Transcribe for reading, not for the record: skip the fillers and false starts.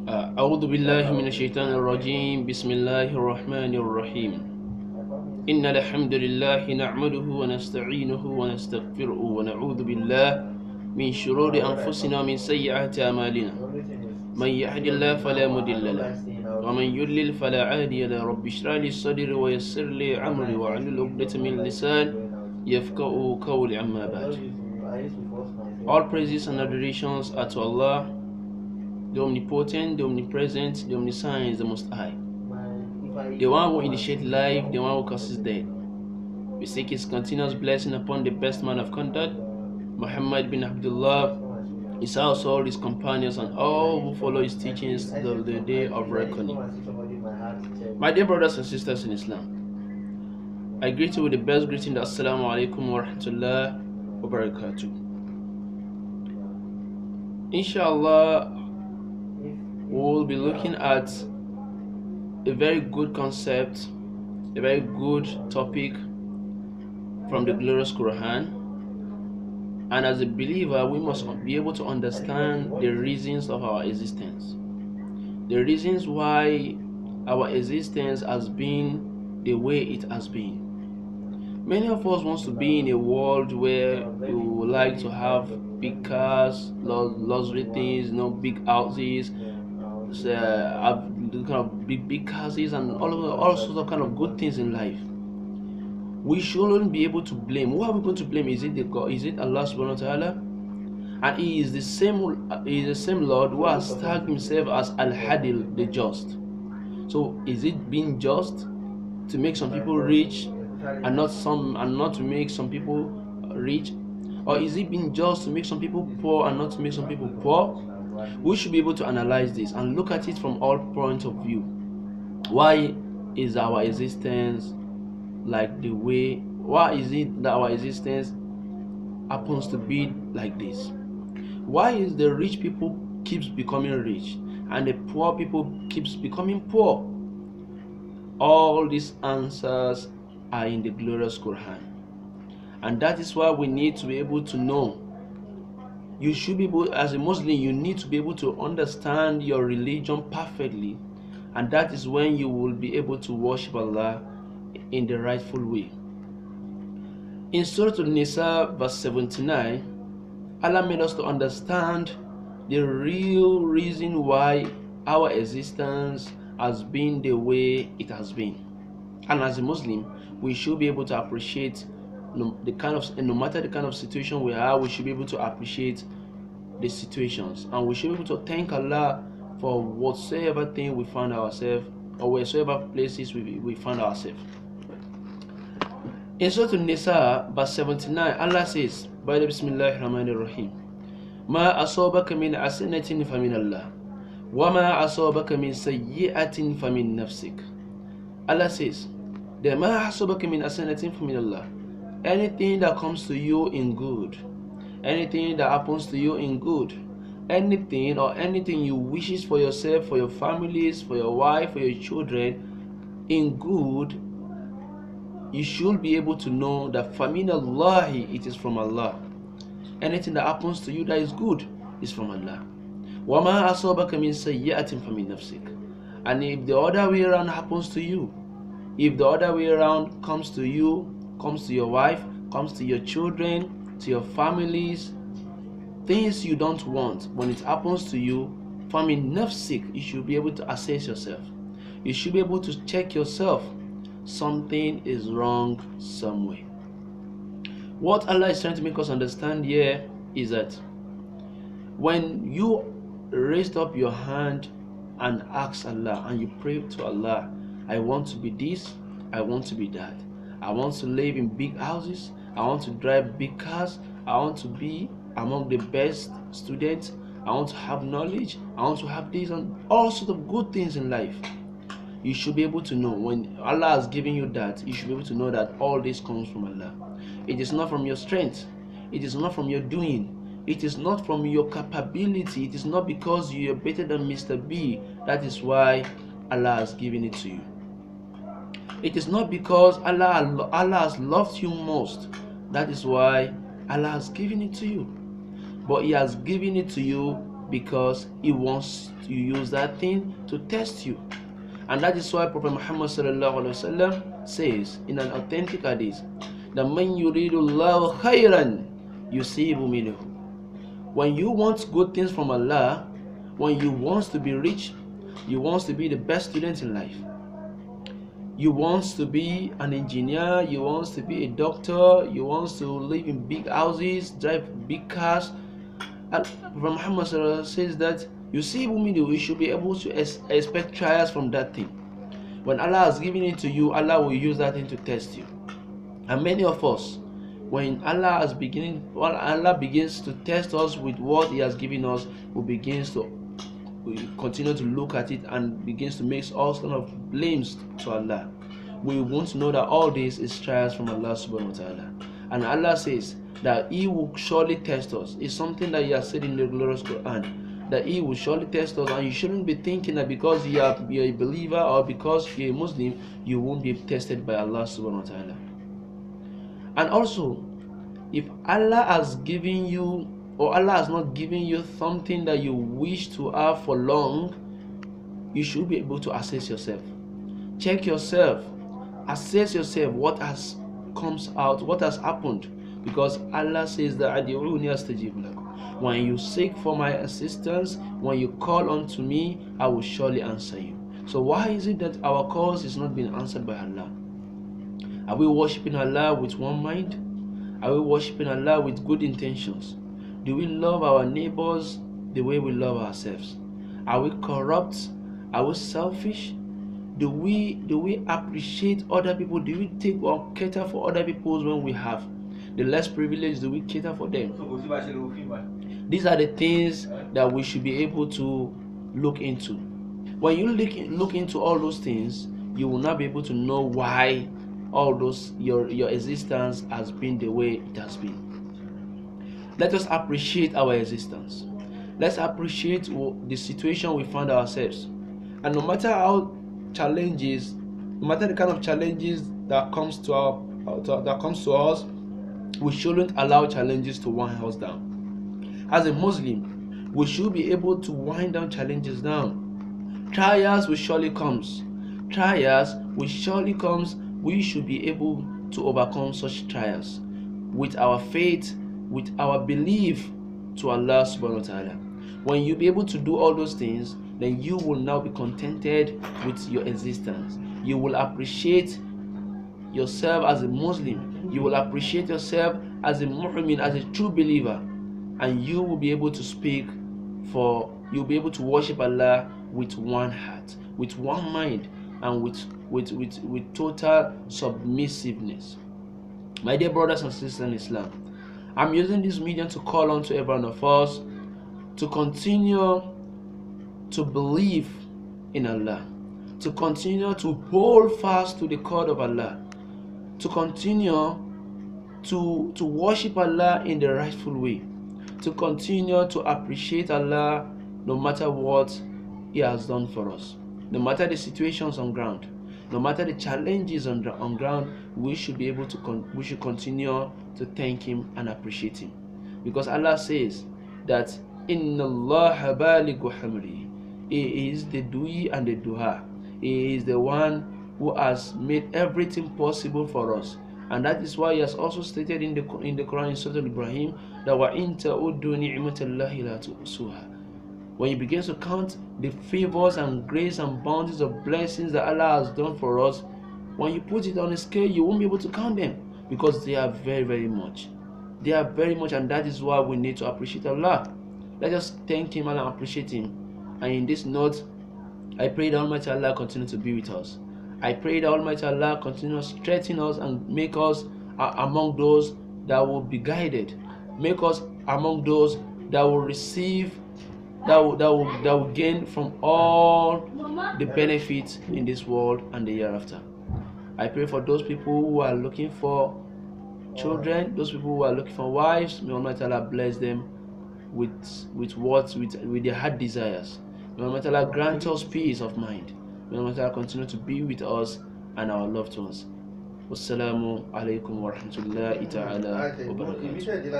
أعوذ بالله من الشيطان الرجيم بسم الله الرحمن الرحيم إن الحمد لله نعمده ونستعينه ونستغفره ونعوذ بالله من شرور أنفسنا ومن سيئات أعمالنا من يهد الله فلا مضل له ومن يضلل فلا هادي له رب اشرح لي صدري ويسر لي أمري واحلل عقدة من لسان يفقهوا قولي أما بعد. All praises and adorations are to Allah, the omnipotent, the omnipresent, the omniscient, the most high, the one who initiates life, the one who causes death. We seek his continuous blessing upon the best man of conduct, Muhammad bin Abdullah, his household, his companions, and all who follow his teachings till the day of reckoning. My dear brothers and sisters in Islam, I greet you with the best greeting, Assalamu alaikum wa rahmatullah wa barakatuh. Inshallah, we'll be looking at a very good concept, a very good topic from the glorious Quran. And as a believer, we must be able to understand the reasons of our existence, the reasons why our existence has been the way it has been. Many of us want to be in a world where we would like to have big cars, luxury things, big houses, have kind of big houses, and all sorts of kind of good things in life. We shouldn't be able to blame. Who are we going to blame? Is it the God? Is it Allah subhanahu wa ta'ala? And He is the same Lord who has tagged Himself as Al-Hadil, the just. So is it being just to make some people rich and not to make some people rich? Or is it being just to make some people poor and not to make some people poor? We should be able to analyze this and look at it from all points of view. Why is our existence like the way? Why is it that our existence happens to be like this? Why is the rich people keeps becoming rich and the poor people keeps becoming poor? All these answers are in the glorious Quran, and that is why we need to be able to know. You should be able, as a Muslim, you need to be able to understand your religion perfectly, and that is when you will be able to worship Allah in the rightful way. In Surah An-Nisa verse 79, Allah made us to understand the real reason why our existence has been the way it has been. And as a Muslim, we should be able to appreciate no matter the kind of situation we are, we should be able to appreciate the situations, and we should be able to thank Allah for whatsoever thing we find ourselves, or wheresoever places we find ourselves. In Surah An-Nisa verse 79, Allah says, by the Bismillahir Rahmanir Rahim, Ma asabaka min asanatin famin Allah, wa ma asabaka min sayyi'atin famin nafsik. Allah says, the ma asabaka min asanatin famin Allah. Anything that comes to you in good, anything that happens to you in good, anything you wishes for yourself, for your families, for your wife, for your children, in good, you should be able to know that famin Allah, it is from Allah. Anything that happens to you that is good is from Allah. وَمَا أَصَابَكَ مِنْ سَيِّئَةٍ فَمِنْ نَفْسِكَ. And if the other way around happens to you, if the other way around comes to you, comes to your wife, comes to your children, to your families, things you don't want, when it happens to you, famin nafsik, you should be able to assess yourself. You should be able to check yourself. Something is wrong somewhere. What Allah is trying to make us understand here is that when you raised up your hand and asked Allah and you prayed to Allah, I want to be this, I want to be that, I want to live in big houses, I want to drive big cars, I want to be among the best students, I want to have knowledge, I want to have this and all sorts of good things in life. You should be able to know, when Allah has given you that, you should be able to know that all this comes from Allah. It is not from your strength, it is not from your doing, it is not from your capability, it is not because you are better than Mr. B. That is why Allah has given it to you. It is not because Allah has loved you most. That is why Allah has given it to you. But He has given it to you because He wants to use that thing to test you. And that is why Prophet Muhammad sallallahu alaihi wasallam says in an authentic hadith that man yuridullahu khayran yusibu minhu. When you want good things from Allah, when you want to be rich, you want to be the best student in life, you want to be an engineer, you want to be a doctor, you want to live in big houses, drive big cars, and Prophet Muhammad says that you see, you should be able to expect trials from that thing. When Allah has given it to you, Allah will use that thing to test you. And many of us, when Allah begins to test us with what He has given us, we continue to look at it and begins to make all kind of blames to Allah. We want to know that all this is trials from Allah subhanahu wa ta'ala. And Allah says that He will surely test us. It's something that He has said in the glorious Quran, that He will surely test us, and you shouldn't be thinking that because you're a believer or because you're a Muslim, you won't be tested by Allah subhanahu wa ta'ala. And also, if Allah has given you, or Allah has not given you something that you wish to have for long, you should be able to assess yourself. Check yourself. Assess yourself what has comes out, what has happened. Because Allah says that when you seek for my assistance, when you call unto me, I will surely answer you. So why is it that our calls is not being answered by Allah? Are we worshiping Allah with one mind? Are we worshiping Allah with good intentions? Do we love our neighbors the way we love ourselves? Are we corrupt? Are we selfish? Do we appreciate other people? Do we take or cater for other people when we have? The less privileged, do we cater for them? These are the things that we should be able to look into. When you look into all those things, you will not be able to know why all those your existence has been the way it has been. Let us appreciate our existence. Let's appreciate the situation we find ourselves. And no matter how challenges, no matter the kind of challenges that comes to us, we shouldn't allow challenges to wind us down. As a Muslim, we should be able to wind down challenges down. Trials will surely comes. Trials will surely comes. We should be able to overcome such trials with our faith, with our belief to Allah subhanahu wa ta'ala. When you be able to do all those things, then you will now be contented with your existence. You will appreciate yourself as a Muslim. You will appreciate yourself as a mu'min, as a true believer, and you will be able to you'll be able to worship Allah with one heart, with one mind, and with total submissiveness. My dear brothers and sisters in Islam, I'm using this medium to call on to every one of us to continue to believe in Allah, to continue to hold fast to the code of Allah, to continue to worship Allah in the rightful way, to continue to appreciate Allah no matter what He has done for us, no matter the situations on ground, no matter the challenges on ground. We should be able to we should continue to thank Him and appreciate Him, because Allah says that Inna Allah balighu hamri. He is the dui and the duha. He is the one who has made everything possible for us, and that is why He has also stated in the Quran in Surah Ibrahim that wa in ta'uddu ni'matallahi la tuhsuha. When you begin to count the favors and grace and bounties of blessings that Allah has done for us, when you put it on a scale, you won't be able to count them, because they are very, very much. They are very much, and that is why we need to appreciate Allah. Let us thank Him and appreciate Him. And in this note, I pray that Almighty Allah continue to be with us. I pray that Almighty Allah continue to strengthen us and make us among those that will be guided. Make us among those that will receive, that will gain from all the benefits in this world and the hereafter. I pray for those people who are looking for children, those people who are looking for wives. May Almighty Allah bless them with their heart desires. May Almighty Allah grant us peace of mind. May Almighty Allah continue to be with us and our loved ones. Wassalamu alaikum wa rahmatullahi ta'ala wa barakatuh.